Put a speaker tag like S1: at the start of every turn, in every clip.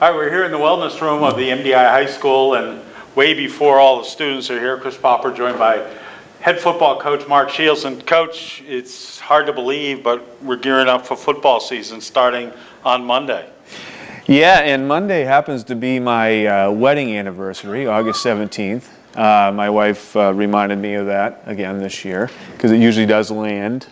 S1: All right, we're here in the wellness room of the MDI High School, and way before all the students are here, Chris Popper joined by head football coach Mark Shields. And Coach, it's hard to believe, but we're gearing up for football season starting on Monday.
S2: Yeah, and Monday happens to be my wedding anniversary, August 17th. My wife reminded me of that again this year, because it usually does land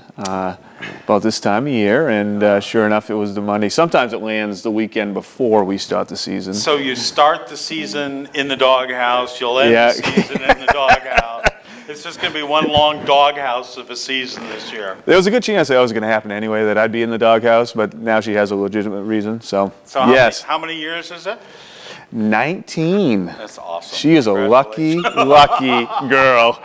S2: about this time of year, and sure enough, it was the Monday. Sometimes it lands the weekend before we start the season.
S1: So you start the season in the doghouse, you'll end the season in the doghouse. It's just going to be one long doghouse of a season this year.
S2: There was a good chance that was going to happen anyway, that I'd be in the doghouse, but now she has a legitimate reason, so yes.
S1: How many years is it?
S2: 19.
S1: That's awesome.
S2: She is a lucky, lucky girl.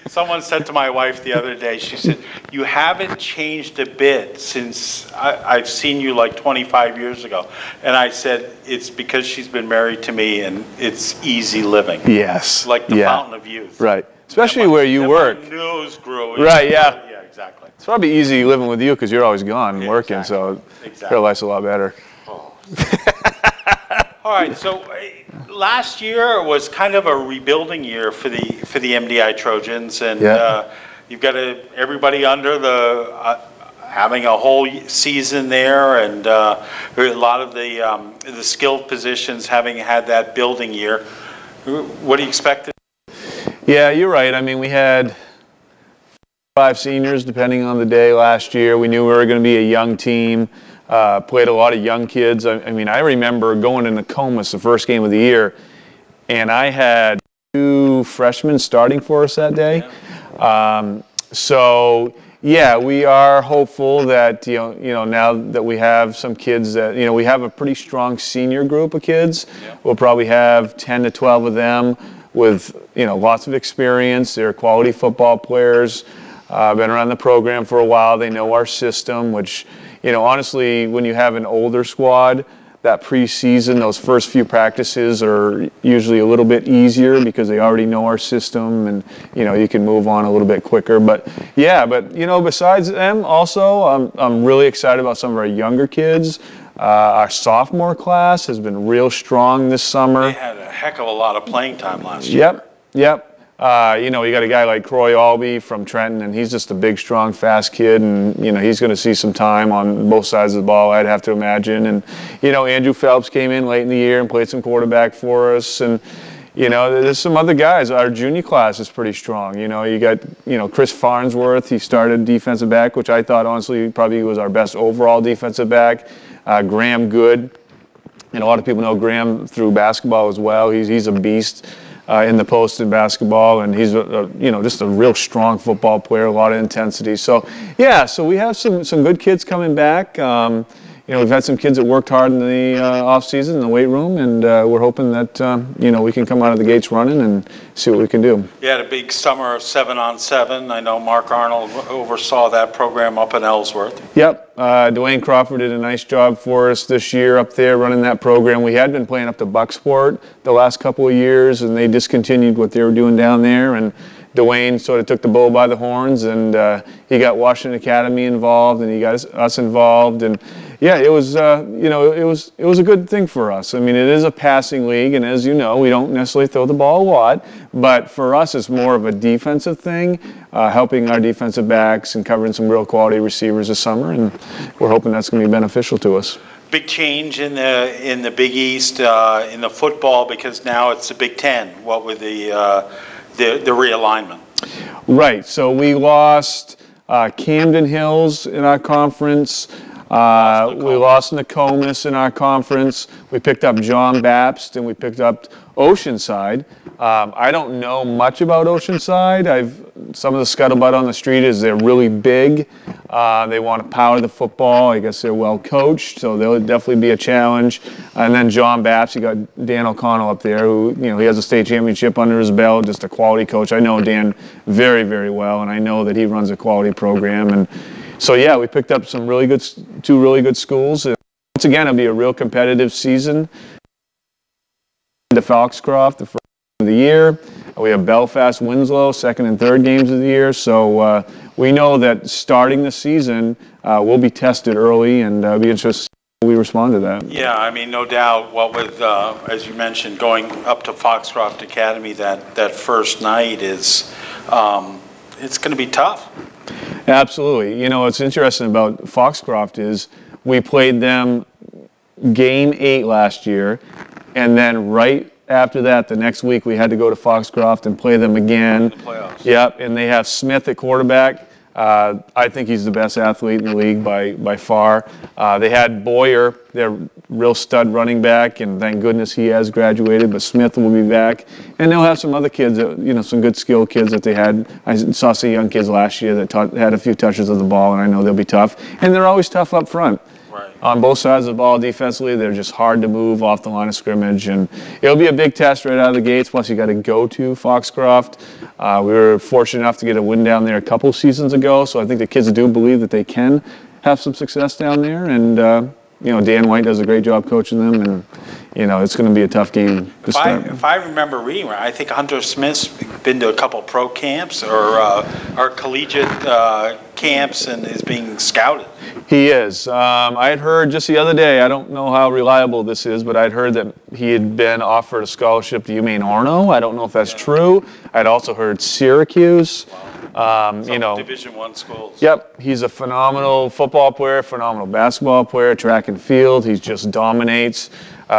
S1: Someone said to my wife the other day, she said, "You haven't changed a bit since I've seen you like 25 years ago." And I said, "It's because she's been married to me and it's easy living."
S2: Yes.
S1: Like the fountain of youth.
S2: Right. Especially where you work.
S1: My nose grew.
S2: Right, yeah.
S1: Yeah, exactly.
S2: It's probably easy living with you because you're always gone working, so her life's a lot better.
S1: Oh. All right, so last year was kind of a rebuilding year for the MDI Trojans, and you've got everybody under the having a whole season there, and a lot of the skilled positions having had that building year. What do you expect?
S2: Yeah, you're right. I mean, we had 5 seniors depending on the day last year. We knew we were going to be a young team. Played a lot of young kids. I mean, I remember going into Nokomis the first game of the year, and I had 2 freshmen starting for us that day. So yeah, we are hopeful that you know now that we have some kids that we have a pretty strong senior group of kids. We'll probably have 10 to 12 of them with lots of experience. They're quality football players. Been around the program for a while. They know our system, which, honestly, when you have an older squad, that preseason, those first few practices are usually a little bit easier because they already know our system, and you can move on a little bit quicker. But yeah, besides them, also, I'm really excited about some of our younger kids. Our sophomore class has been real strong this summer.
S1: They had a heck of a lot of playing time last year.
S2: Yep. You got a guy like Croy Albee from Trenton, and he's just a big, strong, fast kid, and he's going to see some time on both sides of the ball, I'd have to imagine. And Andrew Phelps came in late in the year and played some quarterback for us, and there's some other guys. Our junior class is pretty strong. You got Chris Farnsworth. He started defensive back, which I thought honestly probably was our best overall defensive back. Graham Good, and a lot of people know Graham through basketball as well. He's a beast. In the post in basketball, and he's just a real strong football player, a lot of intensity. So yeah, so we have some good kids coming back. We've had some kids that worked hard in the off season in the weight room, and we're hoping that we can come out of the gates running and see what we can do.
S1: You had a big summer of 7-on-7. I know Mark Arnold oversaw that program up in Ellsworth.
S2: Yep, Dwayne Crawford did a nice job for us this year up there running that program. We had been playing up to Bucksport the last couple of years, and they discontinued what they were doing down there, and Dwayne sort of took the bull by the horns, and he got Washington Academy involved, and he got us involved, and yeah, it was it was a good thing for us. I mean, it is a passing league, and as you know, we don't necessarily throw the ball a lot, but for us, it's more of a defensive thing, helping our defensive backs and covering some real quality receivers this summer, and we're hoping that's going to be beneficial to us.
S1: Big change in the Big East in the football, because now it's the Big Ten. What with the realignment? Right.
S2: So we lost Camden Hills in our conference. We lost Nokomis in our conference. We picked up John Baptist, and we picked up Oceanside. I don't know much about Oceanside. Some of the scuttlebutt on the street is they're really big. They want to power the football. I guess they're well coached, so they'll definitely be a challenge. And then John Baptist, you got Dan O'Connell up there, who he has a state championship under his belt, just a quality coach. I know Dan very, very well, and I know that he runs a quality program. And so yeah, we picked up two really good schools. And once again, it'll be a real competitive season. To Foxcroft, the first of the year. We have Belfast, Winslow, second and third games of the year. So we know that starting the season, we'll be tested early, and be interested we respond to that.
S1: Yeah, I mean, no doubt. What with, as you mentioned, going up to Foxcroft Academy that first night is, it's going to be tough.
S2: Absolutely. You know, what's interesting about Foxcroft is we played them game 8 last year, and then right after that, the next week, we had to go to Foxcroft and play them again.
S1: In the playoffs.
S2: Yep, and they have Smith at quarterback. I think he's the best athlete in the league by far. They had Boyer, their real stud running back, and thank goodness he has graduated, but Smith will be back. And they'll have some other kids, some good skill kids that they had. I saw some young kids last year that had a few touches of the ball, and I know they'll be tough. And they're always tough up front.
S1: Right.
S2: On both sides of the ball defensively, they're just hard to move off the line of scrimmage, and it'll be a big test right out of the gates. Plus, you got to go to Foxcroft. We were fortunate enough to get a win down there a couple seasons ago, so I think the kids do believe that they can have some success down there. And Dan White does a great job coaching them, and it's going to be a tough game to start.
S1: If I remember reading right, I think Hunter Smith's been to a couple pro camps or collegiate camps and is being scouted.
S2: He is. I had heard just the other day, I don't know how reliable this is, but I'd heard that he had been offered a scholarship to UMaine Orono. I don't know if that's true. I'd also heard Syracuse.
S1: Division I schools.
S2: Yep, he's a phenomenal football player, phenomenal basketball player, track and field. He just dominates.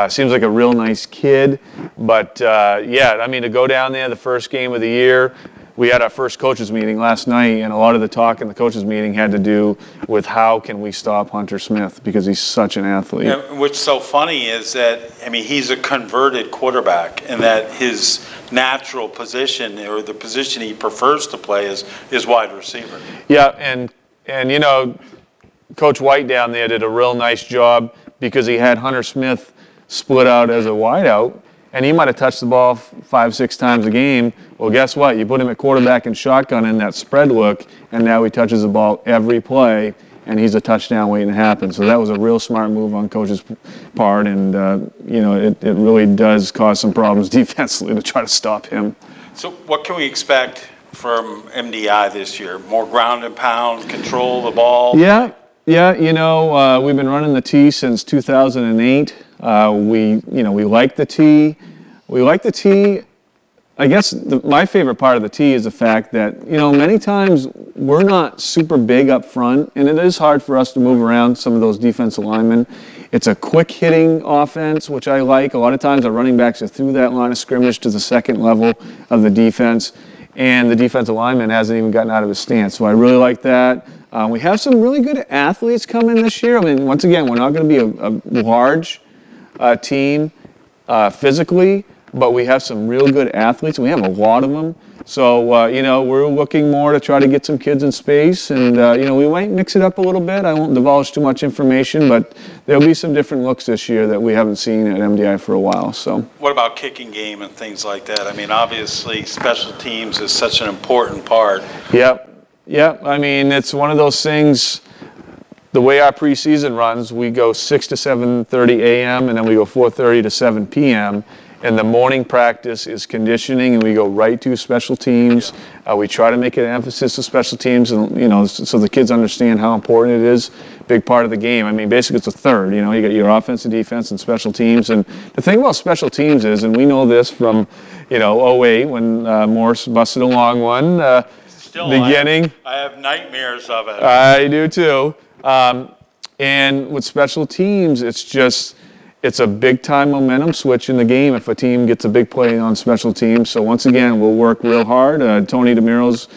S2: Seems like a real nice kid. But, to go down there the first game of the year, we had our first coaches meeting last night, and a lot of the talk in the coaches meeting had to do with how can we stop Hunter Smith because he's such an athlete.
S1: Yeah, what's so funny is that, he's a converted quarterback, and that his natural position or the position he prefers to play is wide receiver.
S2: Yeah, and Coach White down there did a real nice job because he had Hunter Smith split out as a wideout, and he might have touched the ball 5-6 times a game. Well, guess what? You put him at quarterback and shotgun in that spread look, and now he touches the ball every play, and he's a touchdown waiting to happen. So that was a real smart move on Coach's part, and it really does cause some problems defensively to try to stop him.
S1: So what can we expect from MDI this year? More ground and pound, control the ball?
S2: Yeah, we've been running the T since 2008. We like the T. We like the T. I guess my favorite part of the T is the fact that, many times we're not super big up front, and it is hard for us to move around some of those defensive linemen. It's a quick hitting offense, which I like. A lot of times our running backs are through that line of scrimmage to the second level of the defense, and the defensive lineman hasn't even gotten out of his stance. So I really like that. We have some really good athletes coming this year. Once again, we're not going to be a large team physically, but we have some real good athletes, and we have a lot of them. So, we're looking more to try to get some kids in space, and, we might mix it up a little bit. I won't divulge too much information, but there'll be some different looks this year that we haven't seen at MDI for a while. So,
S1: what about kicking game and things like that? Obviously, special teams is such an important part.
S2: Yep. It's one of those things. The way our preseason runs, we go 6 to 7:30 a.m. and then we go 4:30 to 7 p.m. And the morning practice is conditioning, and we go right to special teams. We try to make an emphasis of special teams, and so the kids understand how important it is. Big part of the game. Basically it's a third. You got your offense and defense and special teams. And the thing about special teams is, and we know this from 08 when Morse busted a long one. Beginning.
S1: I have nightmares of it.
S2: I do too. And with special teams, it's a big-time momentum switch in the game if a team gets a big play on special teams. So once again, we'll work real hard. Tony DeMiro's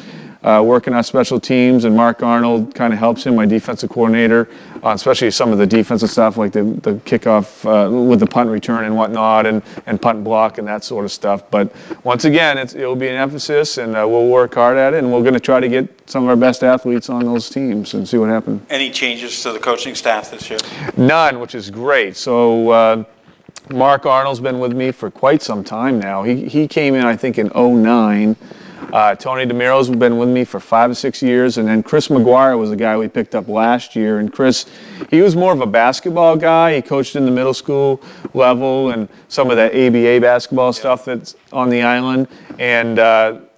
S2: working on special teams, and Mark Arnold kind of helps him, my defensive coordinator, especially some of the defensive stuff like the kickoff with the punt return and whatnot, and punt block and that sort of stuff. But once again, it'll be an emphasis, and we'll work hard at it, and we're going to try to get some of our best athletes on those teams and see what happens.
S1: Any changes to the coaching staff this year?
S2: None, which is great. So Mark Arnold's been with me for quite some time now. He came in, I think, in 2009. Tony DeMiro's been with me for 5 or 6 years, and then Chris McGuire was the guy we picked up last year. And Chris, he was more of a basketball guy. He coached in the middle school level and some of that ABA basketball stuff that's on the island. And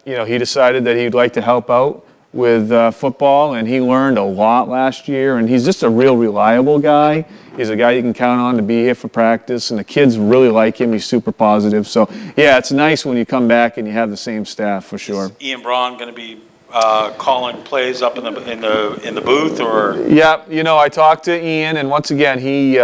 S2: he decided that he'd like to help out with football, and he learned a lot last year, and he's just a real reliable guy. He's a guy you can count on to be here for practice, and the kids really like him. He's super positive. So, yeah, it's nice when you come back and you have the same staff, for sure.
S1: Is Ian Braun going to be calling plays up in the booth, or?
S2: Yeah, I talked to Ian, and once again, he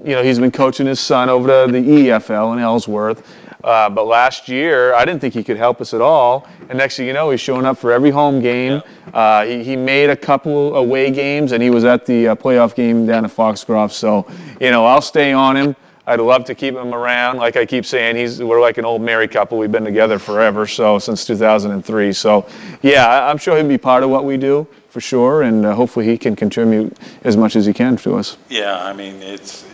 S2: he's been coaching his son over to the EFL in Ellsworth. But last year, I didn't think he could help us at all. And next thing you know, he's showing up for every home game. Yeah. He made a couple away games, and he was at the playoff game down at Foxcroft. So, I'll stay on him. I'd love to keep him around. Like I keep saying, we're like an old married couple. We've been together forever, so since 2003. So, yeah, I'm sure he'll be part of what we do for sure, and hopefully he can contribute as much as he can to us.
S1: Yeah, I mean, it's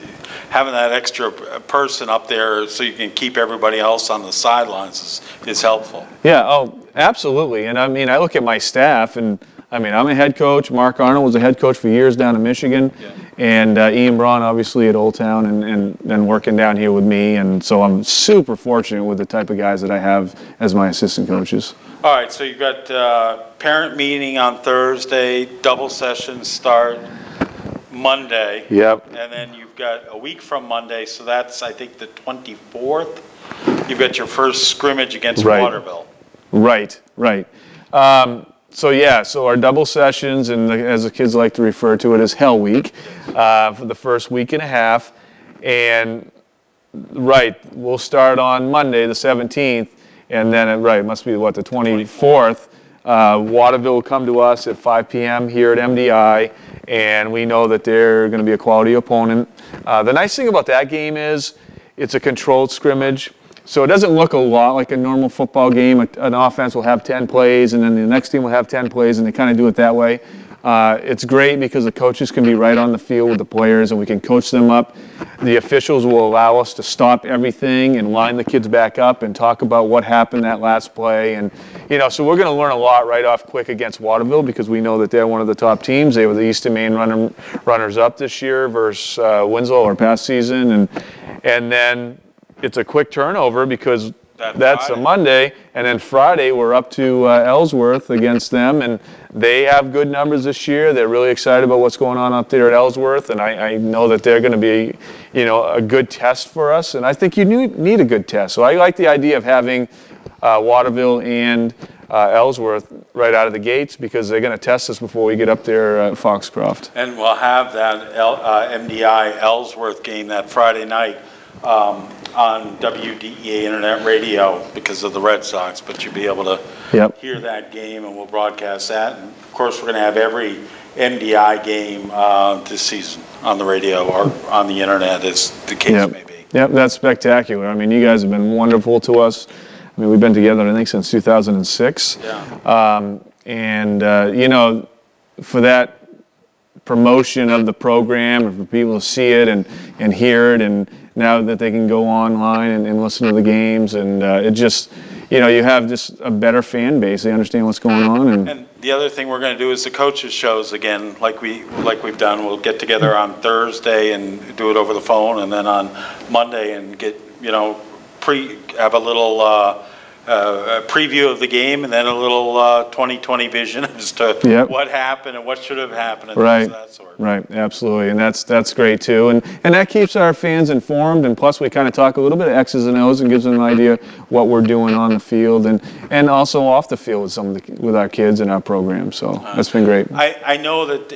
S1: having that extra person up there so you can keep everybody else on the sidelines is helpful.
S2: Yeah, oh, absolutely. And I mean, I look at my staff, and I mean, I'm a head coach. Mark Arnold was a head coach for years down in Michigan, and Ian Braun obviously at Old Town, and then working down here with me. And so I'm super fortunate with the type of guys that I have as my assistant coaches.
S1: All right, so you've got parent meeting on Thursday, double sessions start Monday.
S2: Yep.
S1: And then you've got a week from Monday, so that's, I think, the 24th. You've got your first scrimmage against Waterville.
S2: Right. So our double sessions, and as the kids like to refer to it, as Hell Week, for the first week and a half. And we'll start on Monday, the 17th, and then it must be the 24th. Waterville will come to us at 5 p.m. here at MDI, and we know that they're going to be a quality opponent. The nice thing about that game is it's a controlled scrimmage, so it doesn't look a lot like a normal football game. An offense will have 10 plays, and then the next team will have 10 plays, and they kind of do it that way. It's great because the coaches can be right on the field with the players, and we can coach them up. The officials will allow us to stop everything and line the kids back up and talk about what happened that last play. And so we're going to learn a lot right off quick against Waterville, because we know that they're one of the top teams. They were the Eastern Maine runners-up this year versus Winslow, our past season, and then it's a quick turnover because that's a Monday, and then Friday we're up to Ellsworth against them, and they have good numbers this year. They're really excited about what's going on up there at Ellsworth, and I know that they're going to be, a good test for us, and I think you need a good test. So I like the idea of having Waterville and Ellsworth right out of the gates, because they're going to test us before we get up there at Foxcroft.
S1: And we'll have that MDI Ellsworth game that Friday night on WDEA Internet Radio because of the Red Sox, but you'll be able to hear that game, and we'll broadcast that. And of course, we're going to have every MDI game this season on the radio or on the internet, as the case may be.
S2: Yep, that's spectacular. I mean, you guys have been wonderful to us. I mean, we've been together, I think, since 2006. Yeah. For that promotion of the program, and for people to see it and hear it, and now that they can go online and listen to the games, and it just, you have just a better fan base. They understand what's going on.
S1: And the other thing we're going to do is the coaches shows again, like we've done. We'll get together on Thursday and do it over the phone, and then on Monday and get have a little preview of the game, and then a little 20/20 vision as to what happened and what should have happened, and things of that sort.
S2: Right, absolutely, and that's great too, and that keeps our fans informed, and plus we kind of talk a little bit of X's and O's and gives them an idea what we're doing on the field and also off the field with our kids and our program. So that's been great.
S1: I know that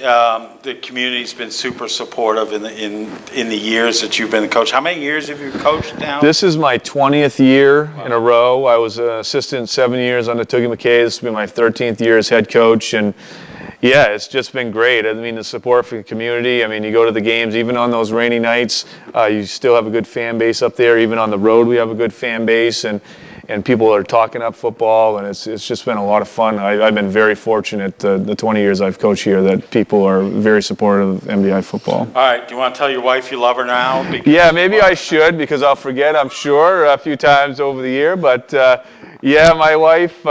S1: the community's been super supportive in the years that you've been the coach. How many years have you coached now?
S2: This is my 20th year in a row. I was an assistant 7 years under Toogie McKay. This will be my 13th year as head coach, and yeah, it's just been great. I mean, the support from the community. I mean, you go to the games, even on those rainy nights, you still have a good fan base up there. Even on the road, we have a good fan base, and people are talking up football, and it's just been a lot of fun. I've been very fortunate the 20 years I've coached here that people are very supportive of MDI football.
S1: All right, do you want to tell your wife you love her now?
S2: Yeah, maybe I should, because I'll forget, I'm sure, a few times over the year, but yeah, my wife,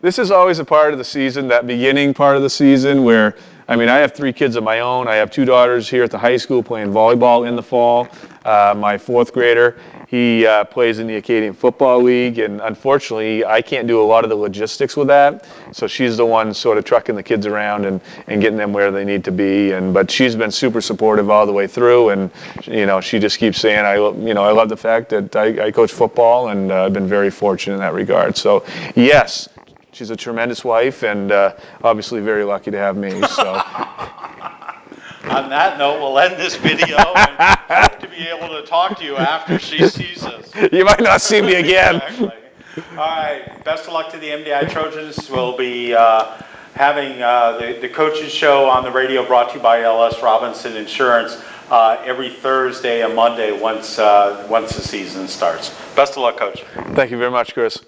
S2: this is always a part of the season, that beginning part of the season where I mean, I have 3 kids of my own. I have 2 daughters here at the high school playing volleyball in the fall. My 4th grader, he plays in the Acadian Football League, and unfortunately, I can't do a lot of the logistics with that. So she's the one sort of trucking the kids around and getting them where they need to be. But she's been super supportive all the way through, and she just keeps saying, I love the fact that I coach football, and I've been very fortunate in that regard. So yes, she's a tremendous wife, and obviously very lucky to have me. So.
S1: On that note, we'll end this video and hope to be able to talk to you after she sees us.
S2: You might not see me again.
S1: Exactly. All right. Best of luck to the MDI Trojans. We'll be having the coaches show on the radio brought to you by LS Robinson Insurance every Thursday and Monday once the season starts. Best of luck, Coach.
S2: Thank you very much, Chris.